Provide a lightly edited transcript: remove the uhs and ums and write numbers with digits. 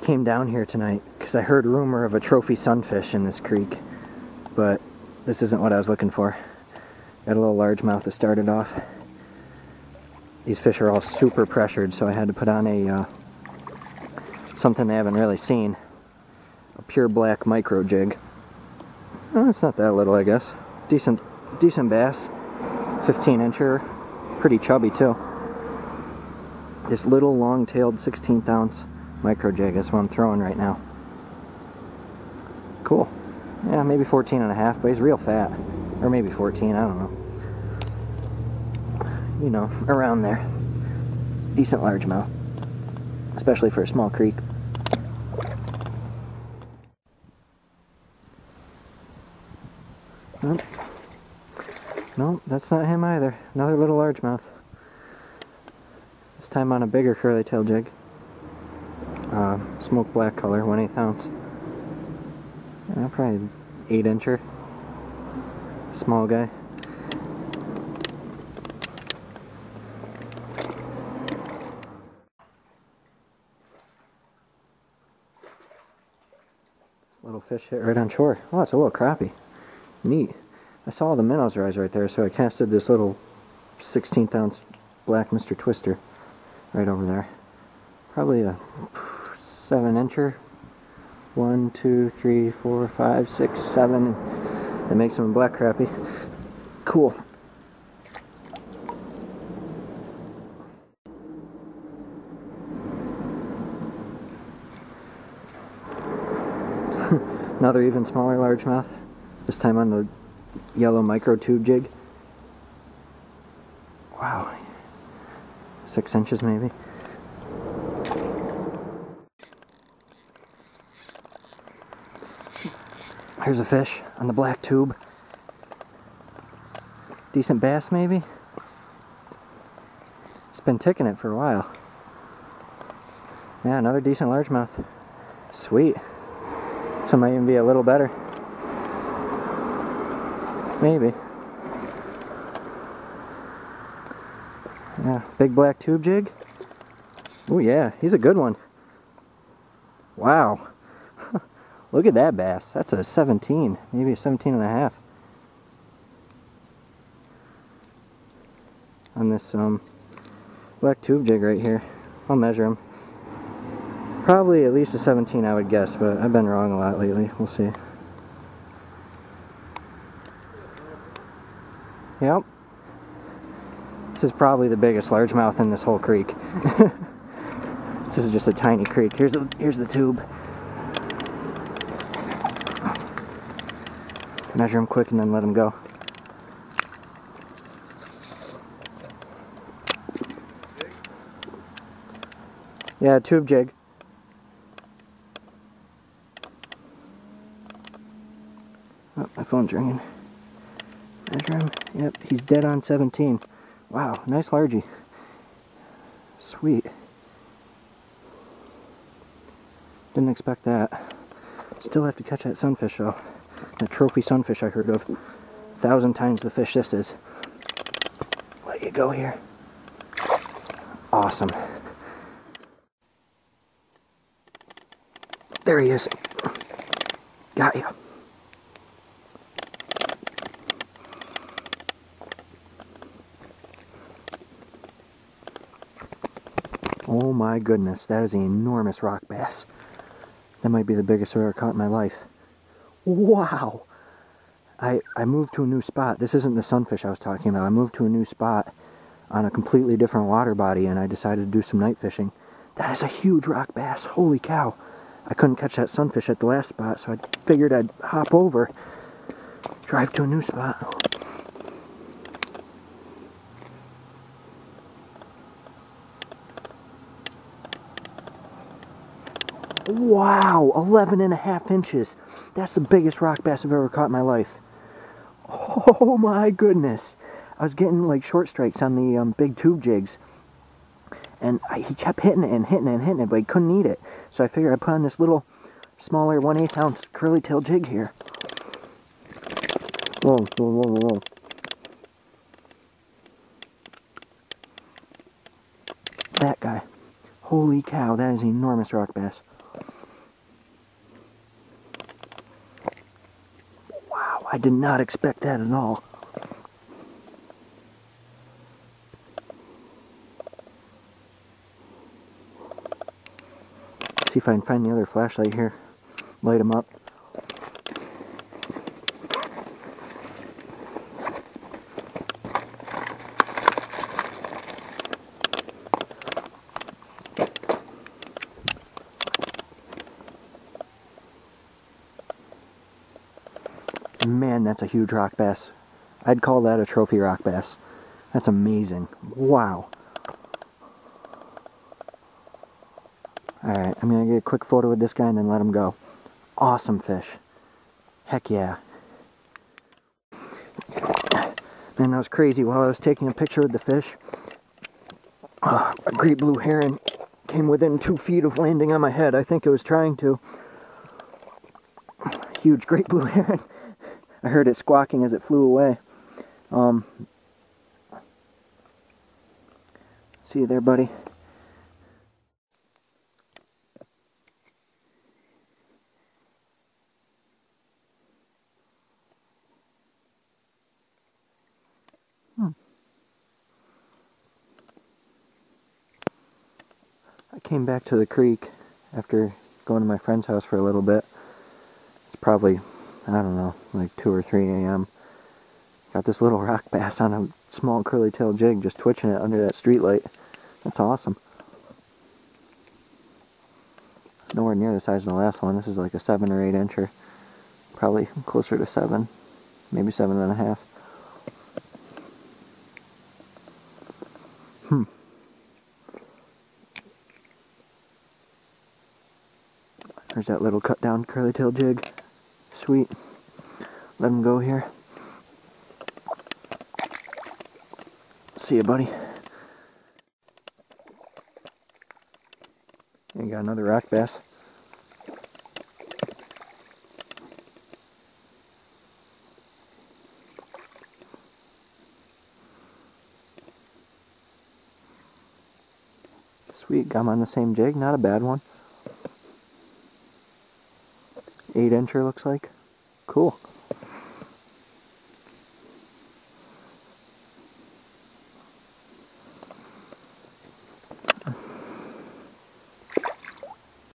came down here tonight because I heard rumor of a trophy sunfish in this creek, but this isn't what I was looking for. Got a little largemouth that started off. These fish are all super pressured, so I had to put on a something they haven't really seen. A pure black micro jig. Oh, it's not that little, I guess. Decent bass. 15-incher. Pretty chubby too. This little long-tailed 16th ounce micro jig is what I'm throwing right now. Cool. Yeah, maybe 14 and a half, but he's real fat. Or maybe 14, I don't know. You know, around there. Decent largemouth. Especially for a small creek. Nope. Nope, that's not him either. Another little largemouth. This time on a bigger curly tail jig. Smoke black color, 1/8 ounce. Probably 8-incher. Small guy. This little fish hit right on shore. Oh, it's a little crappie. Neat. I saw the minnows rise right there, so I casted this little 16th ounce black Mr. Twister right over there. Probably a 7-incher. 1, 2, 3, 4, 5, 6, 7. That makes him a black crappie. Cool. Another even smaller largemouth. This time on the yellow micro tube jig. Wow. 6 inches maybe. Here's a fish on the black tube. Decent bass maybe. It's been ticking it for a while. Yeah, another decent largemouth. Sweet. This might even be a little better. Maybe. Yeah, big black tube jig. Oh yeah, he's a good one. Wow. Look at that bass. That's a 17, maybe a 17 and a half. On this black tube jig right here. I'll measure him. Probably at least a 17, I would guess, but I've been wrong a lot lately. We'll see. Yep. This is probably the biggest largemouth in this whole creek. This is just a tiny creek. Here's the tube. Measure him quick and then let him go. Yeah, tube jig. Oh, my phone's ringing. Measure him. Yep, he's dead on 17. Wow, nice largie. Sweet. Didn't expect that. Still have to catch that sunfish though. That trophy sunfish I heard of. 1,000 times the fish this is. Let you go here. Awesome. There he is. Got you. Oh my goodness, that is an enormous rock bass. That might be the biggest I've ever caught in my life. Wow! I moved to a new spot. This isn't the sunfish I was talking about. I moved to a new spot on a completely different water body and I decided to do some night fishing. That is a huge rock bass. Holy cow. I couldn't catch that sunfish at the last spot, so I figured I'd hop over, drive to a new spot. Wow, 11 and a half inches. That's the biggest rock bass I've ever caught in my life. Oh my goodness. I was getting like short strikes on the big tube jigs. And he kept hitting it and hitting it and hitting it, but he couldn't eat it. So I figured I'd put on this little, smaller 1/8 ounce curly tail jig here. Whoa, whoa, whoa, whoa. That guy. Holy cow, that is an enormous rock bass. I did not expect that at all. See if I can find the other flashlight here. Light them up. Man, that's a huge rock bass. I'd call that a trophy rock bass. That's amazing. Wow. Alright, I'm going to get a quick photo with this guy and then let him go. Awesome fish. Heck yeah. Man, that was crazy. While I was taking a picture of the fish, a great blue heron came within 2 feet of landing on my head. I think it was trying to. Huge great blue heron. I heard it squawking as it flew away. See you there, buddy. I came back to the creek after going to my friend's house for a little bit. It's probably, I don't know, like 2 or 3 a.m. Got this little rock bass on a small curly-tailed jig, just twitching it under that street light. That's awesome. Nowhere near the size of the last one. This is like a 7 or 8 incher. Probably closer to 7, maybe 7.5. There's that little cut down curly-tailed jig. Sweet. Let him go here. See ya, buddy. You got another rock bass. Sweet, got him on the same jig. Not a bad one. 8 incher looks like. Cool.